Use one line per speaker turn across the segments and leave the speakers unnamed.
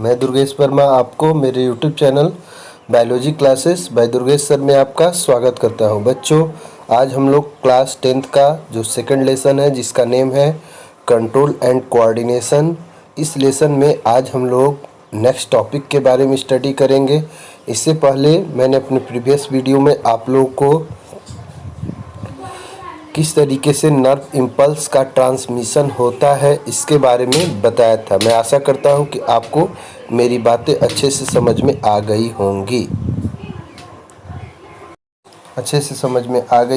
मैं दुर्गेश वर्मा आपको मेरे YouTube channel biology classes bye Durgesh sir में आपका स्वागत करता हूं। बच्चों, आज हम लोग क्लास 10th का जो सेकंड लेसन है जिसका नेम है कंट्रोल एंड कोऑर्डिनेशन, इस लेसन में आज हम लोग नेक्स्ट टॉपिक के बारे में स्टडी करेंगे। इससे पहले मैंने अपने प्रीवियस वीडियो में आप लोगों को किस तरीके से नर्व इम्पल्स का ट्रांसमिशन होता है इसके बारे में बताया था। मैं आशा करता हूं कि आपको मेरी बातें अच्छे से समझ में आ गई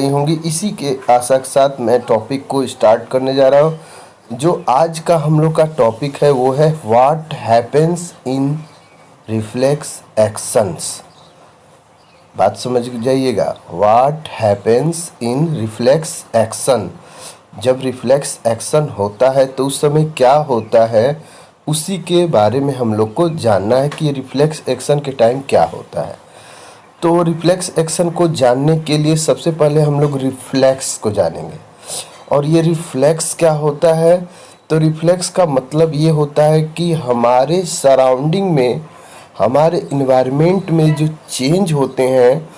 होंगी। इसी के आशा के साथ मैं टॉपिक को स्टार्ट करने जा रहा हूं। जो आज का हम लोग का टॉपिक है वो है what happens in reflex actions. बात समझ जाइएगा, what happens in reflex action. जब रिफ्लेक्स एक्शन होता है तो उस समय क्या होता है, उसी के बारे में हम लोग को जानना है कि रिफ्लेक्स एक्शन के टाइम क्या होता है। तो रिफ्लेक्स एक्शन को जानने के लिए सबसे पहले हम लोग रिफ्लेक्स को जानेंगे। और ये रिफ्लेक्स क्या होता है, तो रिफ्लेक्स का मतलब ये होता है कि हमारे सराउंडिंग में, हमारे इन्वायरमेंट में जो चेंज होते हैं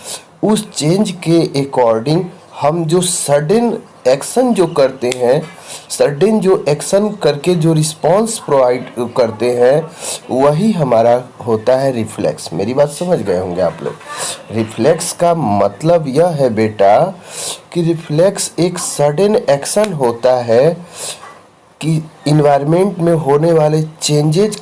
उस चेंज के अकॉर्डिंग हम जो सडन एक्शन जो करते हैं, सडन जो एक्शन करके जो रिस्पांस प्रोवाइड करते हैं, वही हमारा होता है रिफ्लेक्स। मेरी बात समझ गए होंगे आप लोग। रिफ्लेक्स का मतलब यह है बेटा कि रिफ्लेक्स एक सडन एक्शन होता है कि इन्वायरमेंट में होने वाले चेंजेज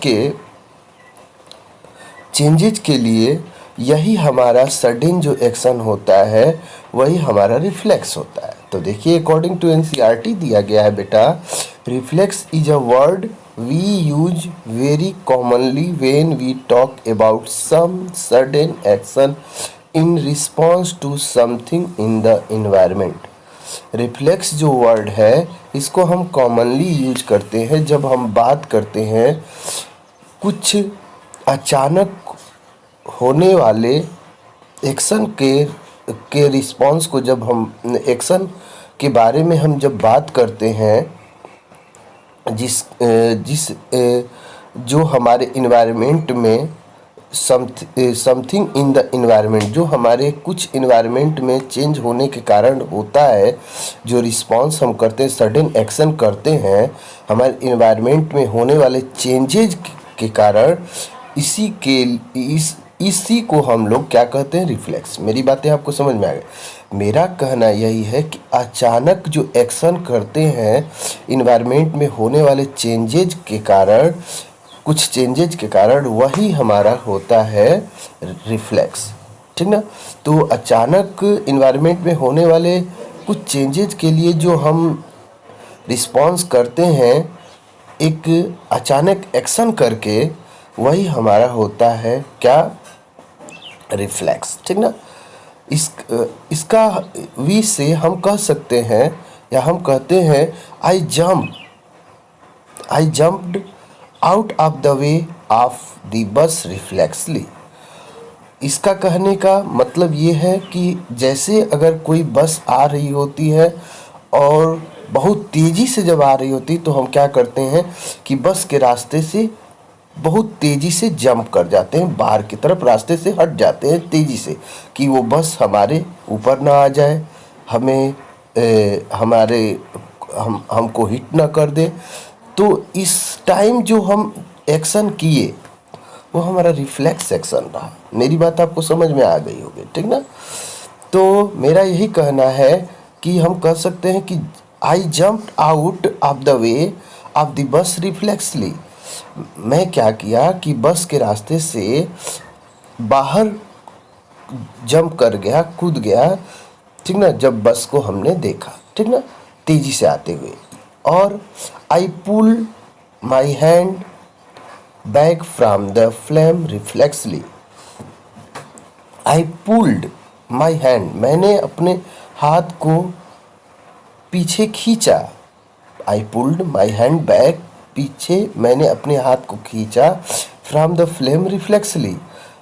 के लिए यही हमारा सडन जो एक्शन होता है वही हमारा रिफ्लेक्स होता है। तो देखिए, अकॉर्डिंग टू एनसीईआरटी दिया गया है बेटा, reflex is a word we use very commonly when we talk about some sudden action in response to something in the environment. Reflex जो वर्ड है इसको हम कॉमनली यूज करते हैं जब हम बात करते हैं कुछ अचानक होने वाले एक्शन के रिस्पांस को, जब हम एक्शन के बारे में हम जब बात करते हैं जिस जो हमारे इन्वायरमेंट में समथिंग इन द इन्वायरमेंट, जो हमारे कुछ इन्वायरमेंट में चेंज होने के कारण होता है, जो रिस्पांस हम करते हैं, सडन एक्शन करते हैं हमारे इन्वायरमेंट में होने वाले चेंजेज के कारण, इसी को हम लोग क्या कहते हैं, रिफ्लेक्स। मेरी बातें आपको समझ में आ गई। मेरा कहना यही है कि अचानक जो एक्शन करते हैं इन्वायरमेंट में होने वाले चेंजेज के कारण, कुछ चेंजेज के कारण, वही हमारा होता है रिफ्लेक्स। ठीक ना। तो अचानक इन्वायरमेंट में होने वाले कुछ चेंजेज के लिए जो हम रिस्पॉन्स करते हैं एक अचानक एक्शन करके, वही हमारा होता है क्या, रिफ्लेक्स। ठीक ना। इसका वी से हम कह सकते हैं या हम कहते हैं I jumped out of the way of the bus reflexively. इसका कहने का मतलब ये है कि जैसे अगर कोई बस आ रही होती है और बहुत तेज़ी से जब आ रही होती तो हम क्या करते हैं कि बस के रास्ते से बहुत तेज़ी से जंप कर जाते हैं, बाहर की तरफ रास्ते से हट जाते हैं तेज़ी से, कि वो बस हमारे ऊपर ना आ जाए, हमें हमको हिट ना कर दे। तो इस टाइम जो हम एक्शन किए वो हमारा रिफ्लेक्स एक्शन रहा। मेरी बात आपको समझ में आ गई होगी। ठीक ना। तो मेरा यही कहना है कि हम कह सकते हैं कि I jumped out of the way of the bus reflexively. मैं क्या किया कि बस के रास्ते से बाहर जंप कर गया, कूद गया। ठीक ना। जब बस को हमने देखा, ठीक ना, तेजी से आते हुए, और I pull my hand back from the flame reflexively. I pulled my hand, मैंने अपने हाथ को पीछे खींचा। I pulled my hand back, पीछे मैंने अपने हाथ को खींचा। From the flame reflexively,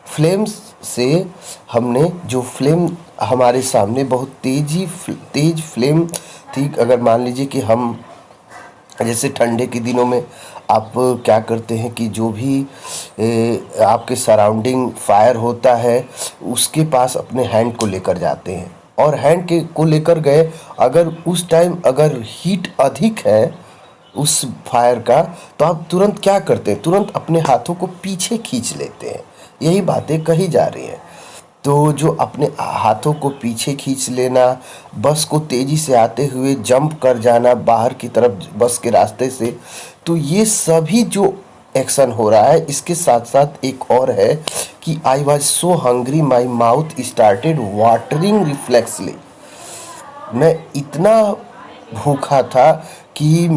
flame से हमने, जो फ्लेम हमारे सामने बहुत तेज फ्लेम थी। अगर मान लीजिए कि हम जैसे ठंडे के दिनों में आप क्या करते हैं कि जो भी आपके सराउंडिंग फायर होता है, उसके पास अपने हैंड को लेकर जाते हैं। और हैंड के को लेकर गए, अगर उस टाइम अगर हीट अधिक है उस फायर का, तो आप तुरंत क्या करते हैं, तुरंत अपने हाथों को पीछे खींच लेते हैं। यही बातें कही जा रही हैं। तो जो अपने हाथों को पीछे खींच लेना, बस को तेज़ी से आते हुए जंप कर जाना बाहर की तरफ बस के रास्ते से, तो ये सभी जो एक्शन हो रहा है, इसके साथ साथ एक और है कि I was so hungry my mouth started watering reflexively. मैं इतना भूखा था कि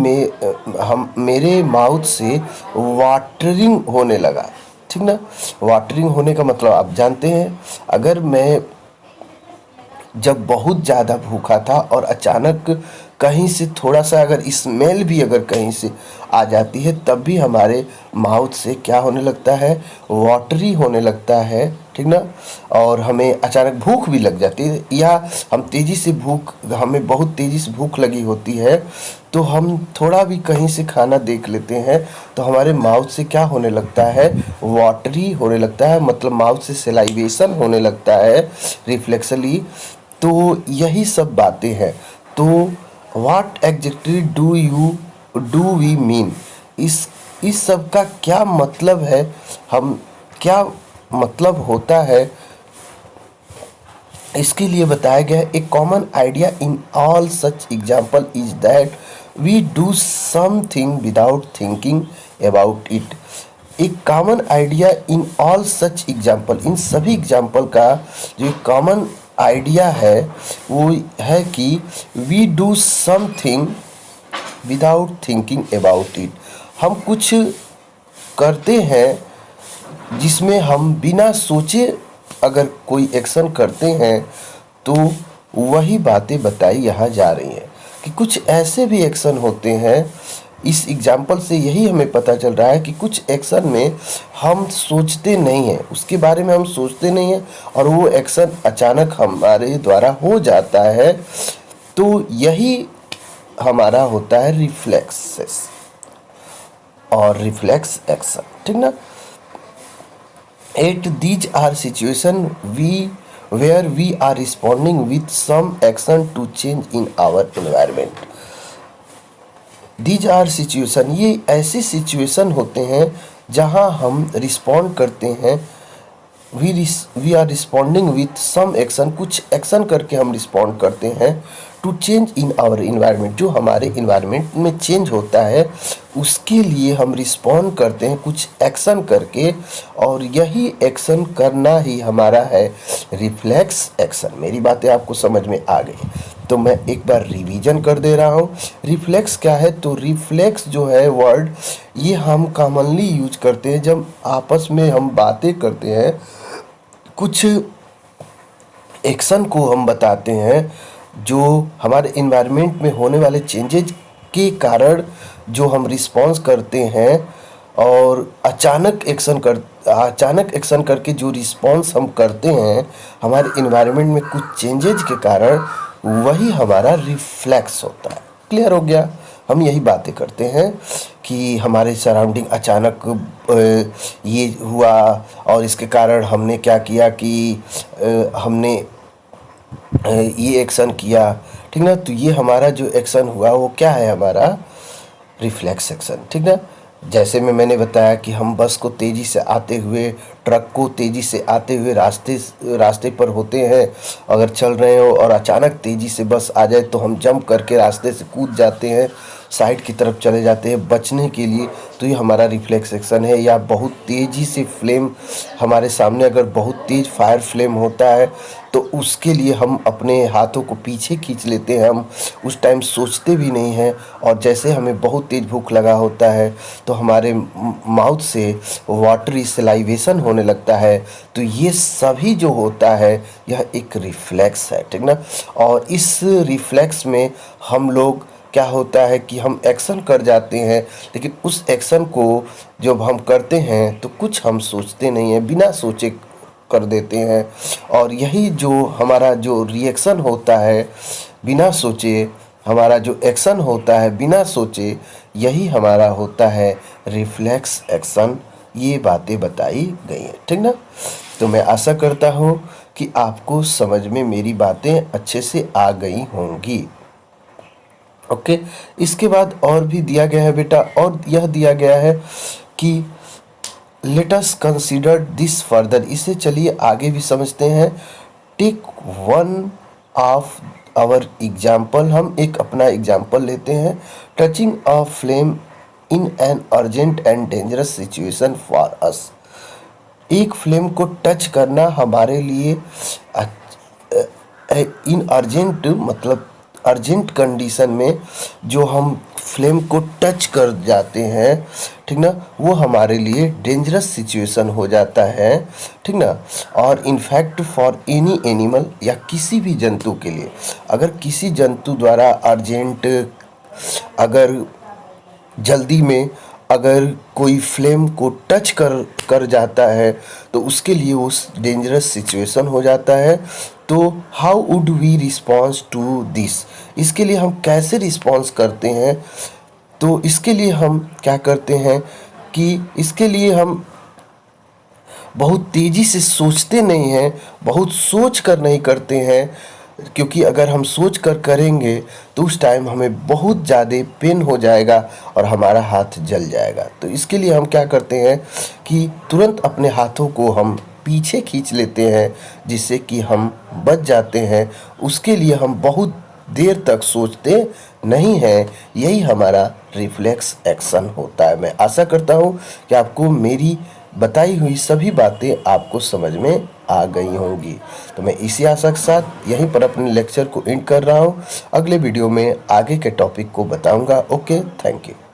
मेरे माउथ से वाटरिंग होने लगा। ठीक ना। वाटरिंग होने का मतलब आप जानते हैं, अगर मैं जब बहुत ज़्यादा भूखा था और अचानक कहीं से थोड़ा सा अगर स्मेल भी अगर कहीं से आ जाती है, तब भी हमारे माउथ से क्या होने लगता है, वाटरी होने लगता है। ठीक ना। और हमें अचानक भूख भी लग जाती है, या हमें बहुत तेज़ी से भूख लगी होती है, तो हम थोड़ा भी कहीं से खाना देख लेते हैं, तो हमारे माउथ से क्या होने लगता है, वाटरी होने लगता है, मतलब माउथ से सलाइवेशन होने लगता है रिफ्लेक्सली। तो यही सब बातें हैं। तो what exactly do we mean, इस सब का क्या मतलब है, हम क्या मतलब होता है, इसके लिए बताया गया है। A common idea in all such example is that we do something without thinking about it. एक common idea in all such example, इन सभी एग्जाम्पल का जो कॉमन आइडिया है वो है कि we do something without thinking about it. हम कुछ करते हैं जिसमें हम बिना सोचे अगर कोई एक्शन करते हैं, तो वही बातें बताई यहाँ जा रही हैं कि कुछ ऐसे भी एक्शन होते हैं। इस एग्जाम्पल से यही हमें पता चल रहा है कि कुछ एक्शन में हम सोचते नहीं हैं, उसके बारे में हम सोचते नहीं हैं, और वो एक्शन अचानक हमारे द्वारा हो जाता है। तो यही हमारा होता है रिफ्लेक्सेस और रिफ्लेक्स एक्शन। ठीक ना। At these are situations where we are responding with some action to change in our environment. These are situation, ये ऐसे सिचुएशन होते हैं जहां हम रिस्पॉन्ड करते हैं। We are responding with some action, कुछ एक्शन करके हम रिस्पॉन्ड करते हैं to change in our environment, जो हमारे इन्वायरमेंट में चेंज होता है उसके लिए हम रिस्पॉन्ड करते हैं कुछ एक्शन करके, और यही एक्शन करना ही हमारा है रिफ्लेक्स एक्शन। मेरी बातें आपको समझ में आ गई, तो मैं एक बार रिवीजन कर दे रहा हूँ। रिफ्लेक्स क्या है, तो रिफ्लेक्स जो है वर्ड, ये हम कॉमनली यूज करते हैं जब आपस में हम बातें करते हैं, कुछ एक्शन को हम बताते हैं जो हमारे इन्वायरमेंट में होने वाले चेंजेज के कारण जो हम रिस्पॉन्स करते हैं, और अचानक एक्शन करके जो रिस्पॉन्स हम करते हैं हमारे इन्वायरमेंट में कुछ चेंजेज के कारण, वही हमारा रिफ्लेक्स होता है। क्लियर हो गया। हम यही बातें करते हैं कि हमारे सराउंडिंग अचानक ये हुआ, और इसके कारण हमने क्या किया कि हमने ये एक्शन किया। ठीक ना। तो ये हमारा जो एक्शन हुआ वो क्या है, हमारा रिफ्लेक्स एक्शन। ठीक ना। जैसे मैंने बताया कि हम बस को तेज़ी से आते हुए, ट्रक को तेज़ी से आते हुए रास्ते पर होते हैं, अगर चल रहे हो और अचानक तेज़ी से बस आ जाए तो हम जंप करके रास्ते से कूद जाते हैं, साइड की तरफ चले जाते हैं बचने के लिए। तो ये हमारा रिफ्लेक्स एक्शन है। या बहुत तेज़ी से फ्लेम हमारे सामने अगर बहुत तेज़ फायर फ्लेम होता है, तो उसके लिए हम अपने हाथों को पीछे खींच लेते हैं, हम उस टाइम सोचते भी नहीं हैं। और जैसे हमें बहुत तेज़ भूख लगा होता है, तो हमारे माउथ से वाटरी सलाइवेशन होने लगता है। तो ये सभी जो होता है यह एक रिफ्लेक्स है। ठीक ना। और इस रिफ्लेक्स में हम लोग क्या होता है कि हम एक्शन कर जाते हैं, लेकिन उस एक्शन को जब हम करते हैं तो कुछ हम सोचते नहीं हैं, बिना सोचे कर देते हैं। और यही जो हमारा जो रिएक्शन होता है बिना सोचे, हमारा जो एक्शन होता है बिना सोचे, यही हमारा होता है रिफ्लेक्स एक्शन ये बातें बताई गई हैं, ठीक ना। तो मैं आशा करता हूँ कि आपको समझ में मेरी बातें अच्छे से आ गई होंगी। ओके, इसके बाद और भी दिया गया है बेटा, और यह दिया गया है कि let us consider this further. इसे चलिए आगे भी समझते हैं। Take one of our example, हम एक अपना एग्जाम्पल लेते हैं। Touching a flame in an urgent and dangerous situation for us. एक फ्लेम को टच करना हमारे लिए इन अर्जेंट मतलब अर्जेंट कंडीशन में जो हम फ्लेम को टच कर जाते हैं, ठीक ना, वो हमारे लिए डेंजरस सिचुएशन हो जाता है, ठीक ना। और इनफैक्ट फॉर एनी एनिमल, या किसी भी जंतु के लिए, अगर किसी जंतु द्वारा अर्जेंट, अगर जल्दी में अगर कोई फ्लेम को टच कर जाता है तो उसके लिए वो डेंजरस सिचुएशन हो जाता है। तो how would we response to this, इसके लिए हम कैसे रिस्पॉन्स करते हैं। तो इसके लिए हम क्या करते हैं कि इसके लिए हम बहुत तेज़ी से सोचते नहीं हैं, बहुत सोच कर नहीं करते हैं, क्योंकि अगर हम सोच कर करेंगे तो उस टाइम हमें बहुत ज़्यादा पेन हो जाएगा और हमारा हाथ जल जाएगा। तो इसके लिए हम क्या करते हैं कि तुरंत अपने हाथों को हम पीछे खींच लेते हैं, जिससे कि हम बच जाते हैं। उसके लिए हम बहुत देर तक सोचते नहीं हैं, यही हमारा रिफ्लेक्स एक्शन होता है। मैं आशा करता हूँ कि आपको मेरी बताई हुई सभी बातें आपको समझ में आ गई होंगी। तो मैं इसी आशा के साथ यहीं पर अपने लेक्चर को एंड कर रहा हूँ। अगले वीडियो में आगे के टॉपिक को बताऊँगा। Okay, thank you.